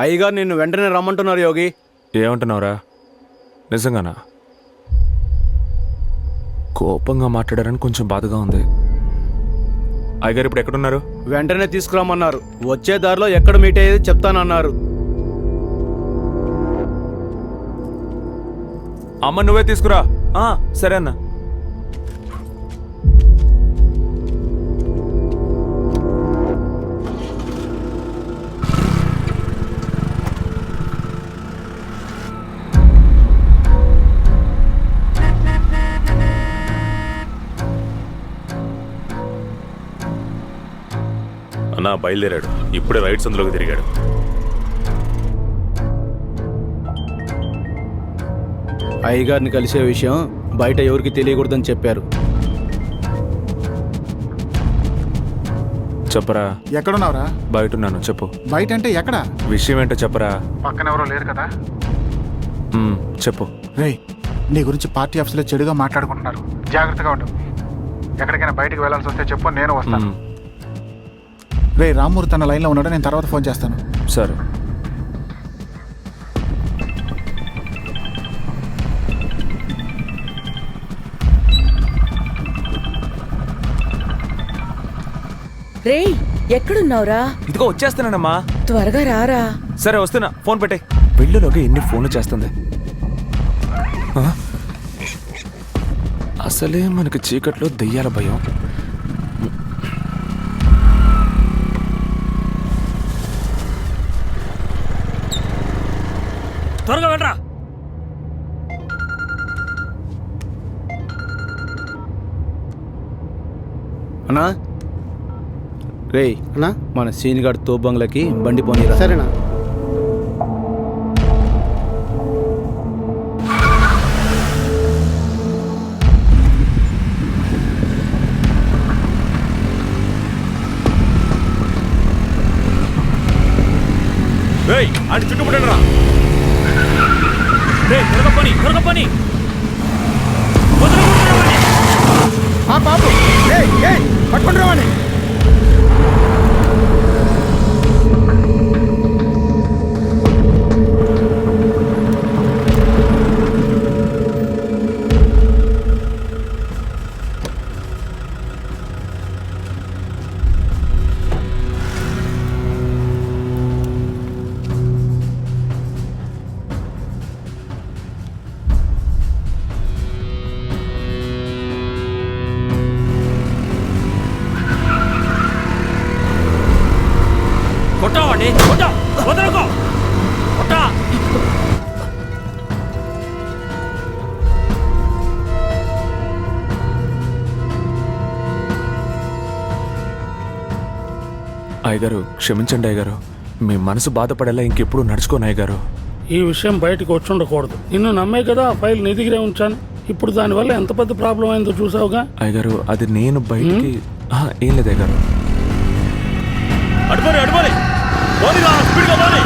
అయ్యగారు నిన్ను వెంటనే రమ్మంటున్నారు యోగి. ఏమంటున్నావురా? నిజంగానా? కోపంగా మాట్లాడారని కొంచెం బాధగా ఉంది. అయ్యగారు ఇప్పుడు ఎక్కడున్నారు? వెంటనే తీసుకురమ్మన్నారు. వచ్చే దారిలో ఎక్కడ మీట్ అయ్యేది చెప్తానన్నారు. అమ్మ నువ్వే తీసుకురా. సరే అన్న. అన్నా బయలుదేరాడు. ఇప్పుడే రైట్ సందులోకి తిరిగాడు. అయ్యగారిని కలిసే విషయం బయట ఎవరికి తెలియకూడదని చెప్పారు. చెప్పరా. ఎక్కడున్నావురా? బయట ఉన్నాను. చెప్పు. బయట అంటే ఎక్కడ? విషయం ఏంటో చెప్పరా. పక్కన ఎవరో లేరు కదా? చెప్పు. రేయ్, నీ గురించి పార్టీ ఆఫీసులో చెడుగా మాట్లాడుకుంటున్నారు. జాగ్రత్తగా ఉండు. ఎక్కడికైనా బయటికి వెళ్ళాల్సి వస్తే చెప్పు, నేను వస్తాను. రే రామ్మూర్తి తన లైన్లో ఉన్నాడు, నేను తర్వాత ఫోన్ చేస్తాను. సరే. రేయ్, ఎక్కడున్నావురా? ఇదిగో వచ్చేస్తానమ్మా. త్వరగా రారా. సరే వస్తున్నా. ఫోన్ పెట్టే. వెళ్ళలోకి ఎన్ని ఫోన్లు చేస్తుంది. అసలే మనకి చీకట్లో దెయ్యాల భయం. త్వరగా వెళ్ళరా. అన్నా రేయ్ అన్నా, మన సీనిగాడు తోబంగ్లకి బండి పోనీరా. సరేనా? అని చుట్టుముట్టండి రా. త్వరగా పని, త్వరగా పని. బాబు పట్టుకుని రావాలి. కొట్టావండి, కొట్టా, వదలకో, కొట్టా. అయ్యగారు క్షమించండి అయ్యగారు. మీ మనసు బాధపడేలా ఇంకెప్పుడు నడుచుకోను అయ్యగారు. ఈ విషయం బయటకు వచ్చి ఉండకూడదు. నిన్ను నమ్మే కదా ఆ ఫైల్ నీ దగ్గరే ఉంచాను. ఇప్పుడు దానివల్ల ఎంత పెద్ద ప్రాబ్లం అయిందో చూసావుగా. అయ్యగారు అది నేను బయటికి ఏం లేదు అయ్యగారు. అడుపరి అడుపరి పోనీరా, స్పీడ్గా పోనీ.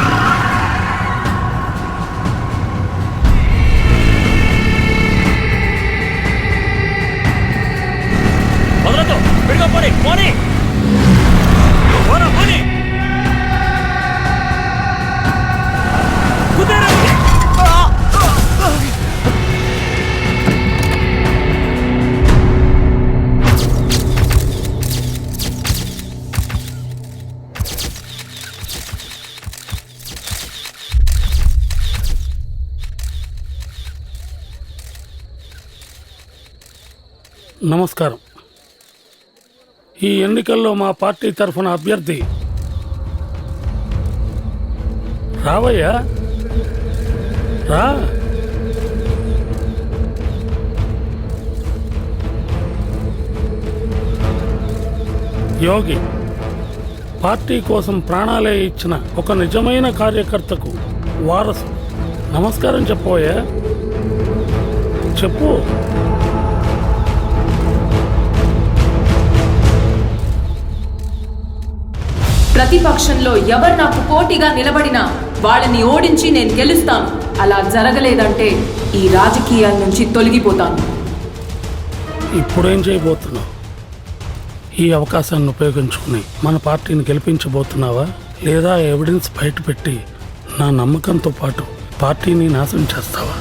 వదలతో, స్పీడ్గా పోనీ, పోనీ, పోరా, పోనీ. నమస్కారం. ఈ ఎన్నికల్లో మా పార్టీ తరఫున అభ్యర్థి రావయ్యా, రా. యోగి పార్టీ కోసం ప్రాణాలే ఇచ్చిన ఒక నిజమైన కార్యకర్తకు వారసు. నమస్కారం చెప్పవయ్యా, చెప్పు. ప్రతిపక్షంలో ఎవరు నాకు పోటీగా నిలబడినా వాళ్ళని ఓడించి నేను గెలుస్తాను. అలా జరగలేదంటే ఈ రాజకీయాల నుంచి తొలగిపోతాను. ఇప్పుడేం చేయబోతున్నావు? ఈ అవకాశాన్ని ఉపయోగించుకుని మన పార్టీని గెలిపించబోతున్నావా, లేదా ఎవిడెన్స్ బయట పెట్టి నా నమ్మకంతో పాటు పార్టీని నాశనం చేస్తావా